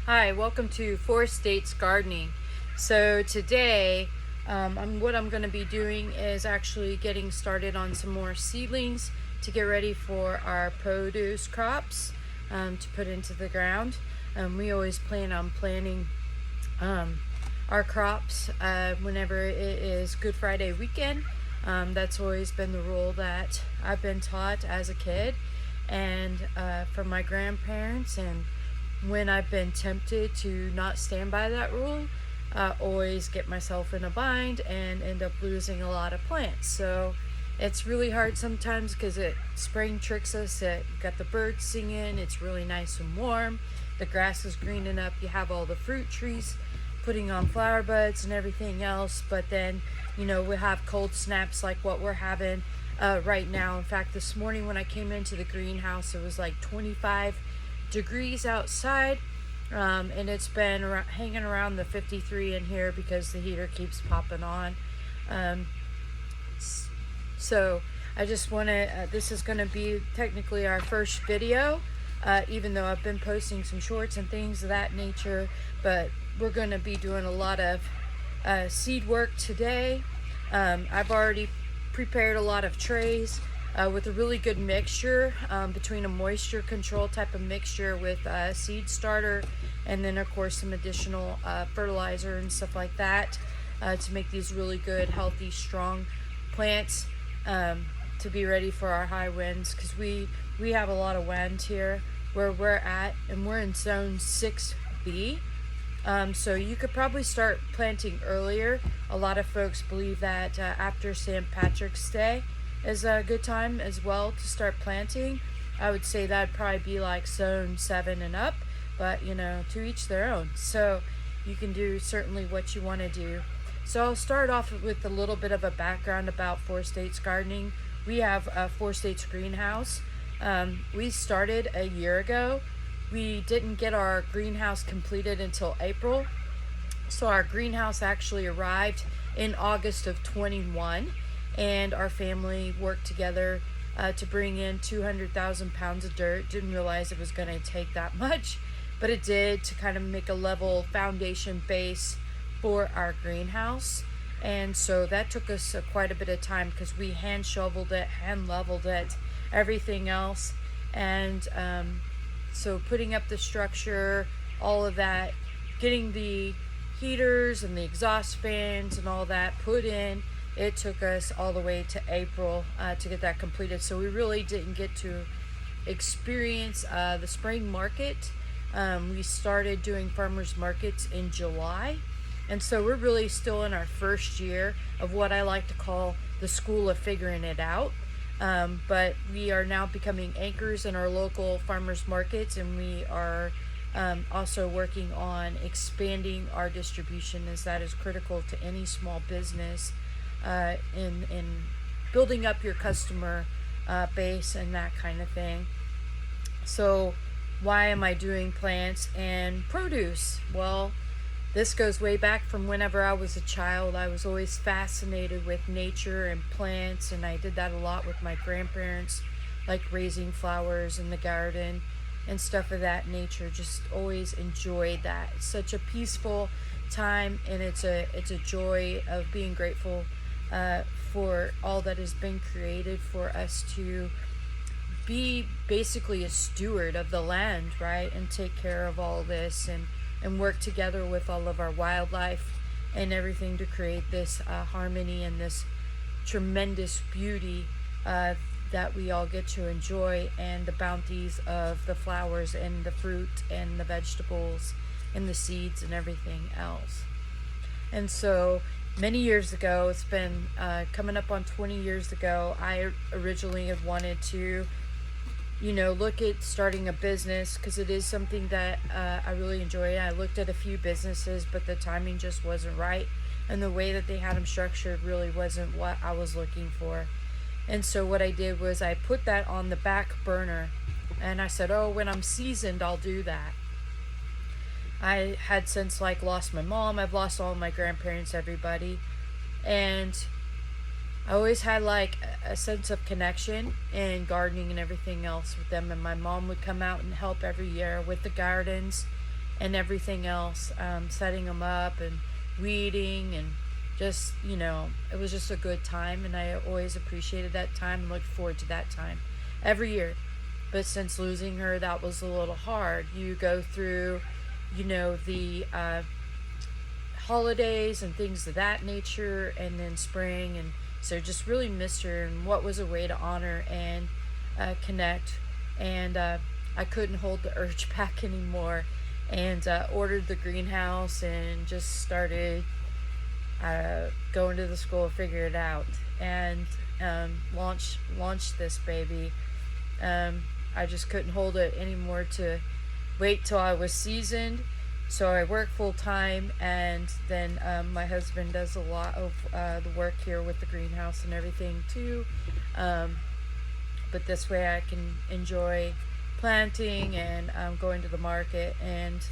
Hi, welcome to Four States Gardening. So today, what I'm going to be doing is actually getting started on some more seedlings to get ready for our produce crops to put into the ground. We always plan on planting our crops whenever it is Good Friday weekend. That's always been the rule that I've been taught as a kid and from my grandparents, and when I've been tempted to not stand by that rule, I always get myself in a bind and end up losing a lot of plants. So it's really hard sometimes because spring tricks us. Got the birds singing, it's really nice and warm, the grass is greening up, you have all the fruit trees putting on flower buds and everything else, but then we have cold snaps like what we're having right now. In fact, this morning when I came into the greenhouse, it was like 25 degrees outside, and it's been hanging around the 53 in here because the heater keeps popping on. So I just want to this is going to be technically our first video, even though I've been posting some shorts and things of that nature, but we're going to be doing a lot of seed work today. I've already prepared a lot of trays with a really good mixture between a moisture control type of mixture with seed starter, and then of course some additional fertilizer and stuff like that to make these really good, healthy, strong plants to be ready for our high winds, because we have a lot of wind here where we're at, and we're in zone 6B. So you could probably start planting earlier. A lot of folks believe that after St. Patrick's Day is a good time as well to start planting. I would say that'd probably be like zone 7 and up, but to each their own. So you can do certainly what you want to do. So I'll start off with a little bit of a background about Four States Gardening. We have a Four States greenhouse. We started a year ago. We didn't get our greenhouse completed until April. So our greenhouse actually arrived in August of 21, and our family worked together to bring in 200,000 pounds of dirt. Didn't realize it was going to take that much, but it did, to kind of make a level foundation base for our greenhouse. And so that took us quite a bit of time because we hand shoveled it, hand leveled it, everything else. And so putting up the structure, all of that, getting the heaters and the exhaust fans and all that put in, it took us all the way to April to get that completed. So we really didn't get to experience the spring market. We started doing farmers markets in July. And so we're really still in our first year of what I like to call the school of figuring it out. But we are now becoming anchors in our local farmers markets, and we are also working on expanding our distribution, as that is critical to any small business in building up your customer base and that kind of thing. So why am I doing plants and produce? Well, this goes way back from whenever I was a child. I was always fascinated with nature and plants, and I did that a lot with my grandparents, like raising flowers in the garden and stuff of that nature. Just always enjoyed that. It's such a peaceful time, and it's a joy of being grateful for all that has been created for us to be basically a steward of the land, right, and take care of all this and work together with all of our wildlife and everything to create this harmony and this tremendous beauty that we all get to enjoy, and the bounties of the flowers and the fruit and the vegetables and the seeds and everything else. And so many years ago, it's been coming up on 20 years ago, I originally had wanted to look at starting a business, because it is something that I really enjoy. I looked at a few businesses, but the timing just wasn't right, and the way that they had them structured really wasn't what I was looking for. And so what I did was I put that on the back burner, and I said, oh, when I'm seasoned, I'll do that. I had since lost my mom. I've lost all my grandparents, everybody, and I always had a sense of connection in gardening and everything else with them. And my mom would come out and help every year with the gardens and everything else, setting them up and weeding and just, it was just a good time, and I always appreciated that time and looked forward to that time every year. But since losing her, that was a little hard. You go through, the holidays and things of that nature, and then spring, and so just really missed her. And what was a way to honor and connect? And I couldn't hold the urge back anymore, and ordered the greenhouse and just started going to the school to figure it out, and launched this baby. I just couldn't hold it anymore to wait till I was seasoned. So I work full time, and then my husband does a lot of the work here with the greenhouse and everything too. But this way I can enjoy planting and going to the market and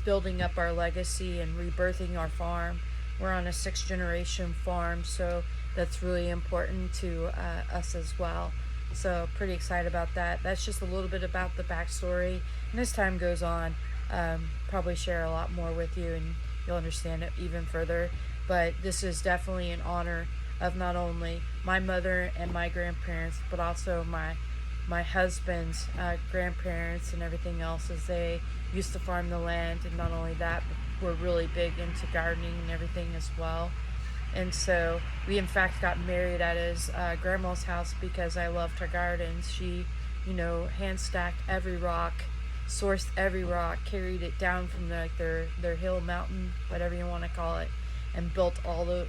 building up our legacy and rebirthing our farm. We're on a 6th generation farm, so that's really important to us as well. So pretty excited about that. That's just a little bit about the backstory. And as time goes on, probably share a lot more with you, and you'll understand it even further. But this is definitely in honor of not only my mother and my grandparents, but also my husband's grandparents and everything else, as they used to farm the land. And not only that, but we're really big into gardening and everything as well. And so we in fact got married at his grandma's house because I loved her gardens. She, hand stacked every rock, sourced every rock, carried it down from their hill, mountain, whatever you want to call it, and built all the,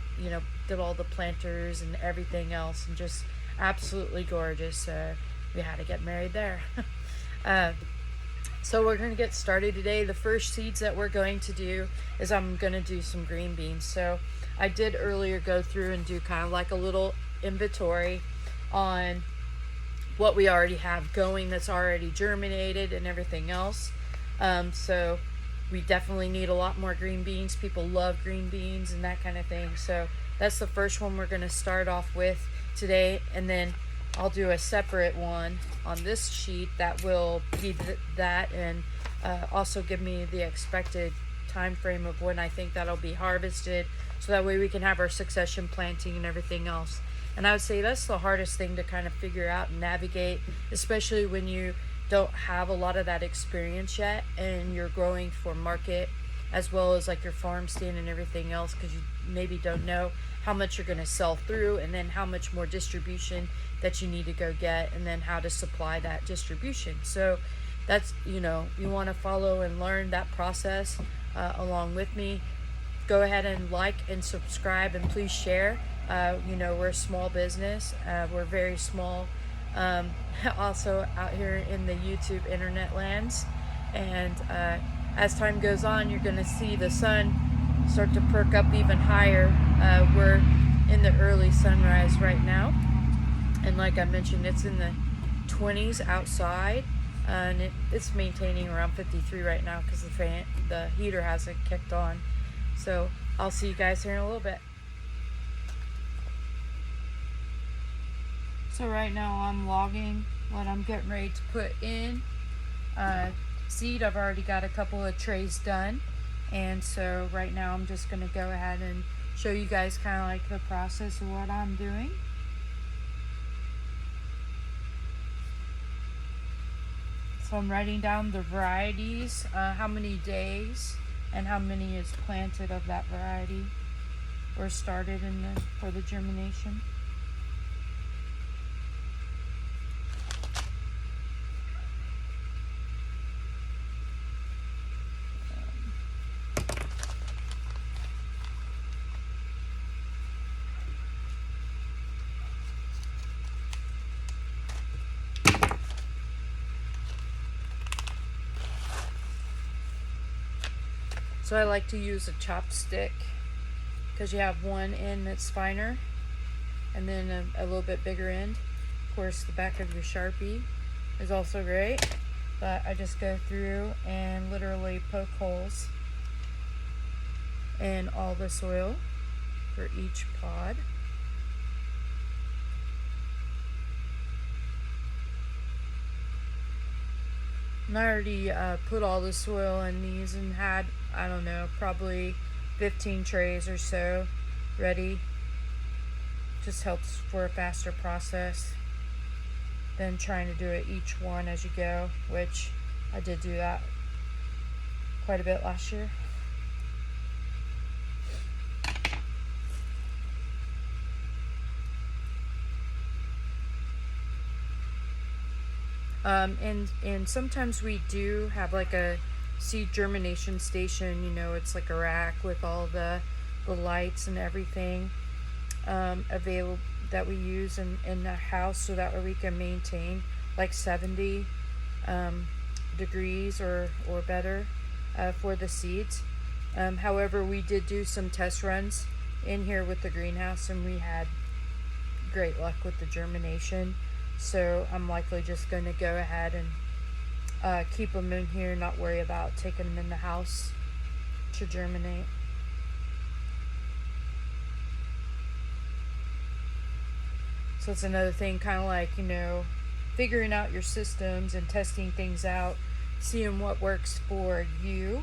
did all the planters and everything else, and just absolutely gorgeous. We had to get married there. So we're going to get started today. The first seeds that we're going to do is I'm going to do some green beans. So I did earlier go through and do kind of like a little inventory on what we already have going that's already germinated and everything else. So we definitely need a lot more green beans. People love green beans and that kind of thing. So that's the first one we're going to start off with today, and then I'll do a separate one on this sheet that will be that, and also give me the expected time frame of when I think that'll be harvested, so that way we can have our succession planting and everything else. And I would say that's the hardest thing to kind of figure out and navigate, especially when you don't have a lot of that experience yet and you're growing for market as well as like your farm stand and everything else, because you maybe don't know how much you're going to sell through, and then how much more distribution that you need to go get, and then how to supply that distribution. So that's, you want to follow and learn that process along with me. Go ahead and like and subscribe, and please share. We're a small business. We're very small, also out here in the YouTube internet lands. And as time goes on, you're going to see the sun start to perk up even higher. We're in the early sunrise right now. And like I mentioned, it's in the 20s outside. And it's maintaining around 53 right now because the heater hasn't kicked on. So I'll see you guys here in a little bit. So right now I'm logging what I'm getting ready to put in. Seed, I've already got a couple of trays done. And so right now I'm just going to go ahead and show you guys kind of like the process of what I'm doing. So I'm writing down the varieties, how many days and how many is planted of that variety or started for the germination. So I like to use a chopstick because you have one end that's finer and then a little bit bigger end. Of course, the back of your Sharpie is also great, but I just go through and literally poke holes in all the soil for each pod. And I already put all the soil in these and had, I don't know, probably 15 trays or so ready. Just helps for a faster process than trying to do it each one as you go, which I did do that quite a bit last year. And sometimes we do have like a seed germination station. You know, it's like a rack with all the lights and everything available that we use in the house, so that way we can maintain like 70 degrees or better for the seeds. However, we did do some test runs in here with the greenhouse, and we had great luck with the germination. So I'm likely just going to go ahead and keep them in here, not worry about taking them in the house to germinate. So it's another thing, kind of like, you know, figuring out your systems and testing things out, seeing what works for you,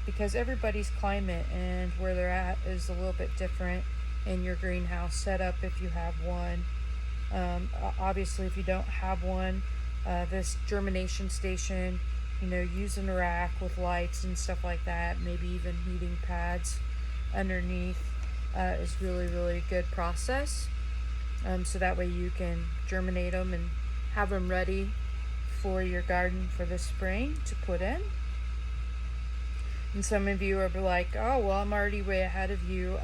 because everybody's climate and where they're at is a little bit different in your greenhouse setup if you have one. Obviously, if you don't have one, this germination station, you know, using a rack with lights and stuff like that, maybe even heating pads underneath, is really, really good process. So that way you can germinate them and have them ready for your garden for the spring to put in. And some of you are like, oh, well, I'm already way ahead of you.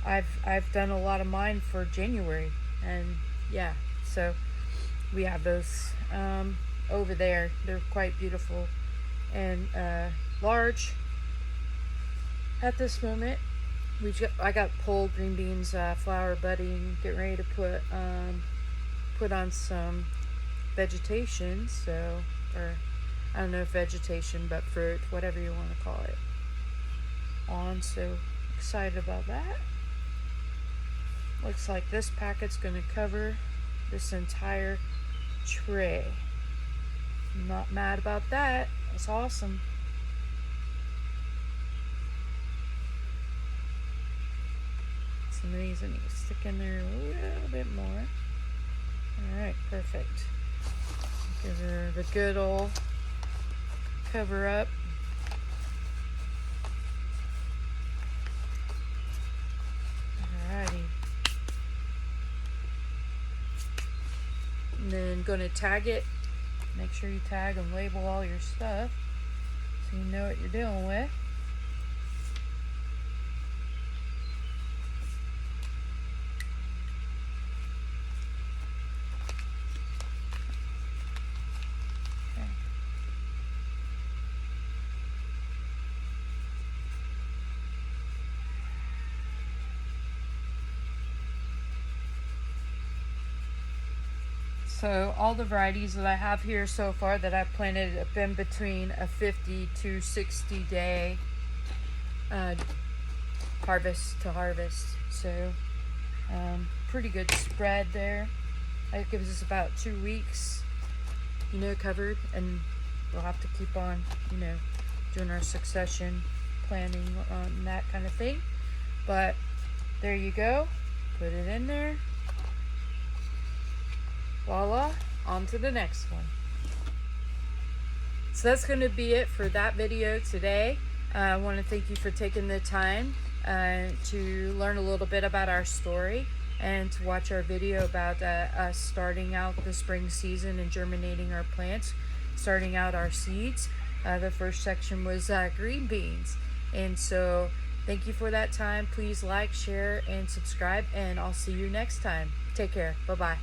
I've done a lot of mine for January. And yeah, so we have those over there. They're quite beautiful and large at this moment. I got pole green beans, flower budding, getting ready to put on some vegetation. So, or I don't know if vegetation, but fruit, whatever you want to call it, on. So excited about that. Looks like this packet's going to cover this entire tray. I'm not mad about that. That's awesome. Some of these I need to stick in there a little bit more. Alright, perfect. Give her the good old cover up. Alrighty. And then going to tag it. Make sure you tag and label all your stuff so you know what you're dealing with. Okay. So all the varieties that I have here so far that I've planted have been between a 50 to 60 day harvest to harvest. So pretty good spread there. That gives us about 2 weeks, you know, covered, and we'll have to keep on, you know, doing our succession planning on that kind of thing. But there you go. Put it in there. Voila, on to the next one. So that's going to be it for that video today. I want to thank you for taking the time to learn a little bit about our story and to watch our video about us starting out the spring season and germinating our plants, starting out our seeds. The first section was green beans. And so thank you for that time. Please like, share, and subscribe, and I'll see you next time. Take care. Bye-bye.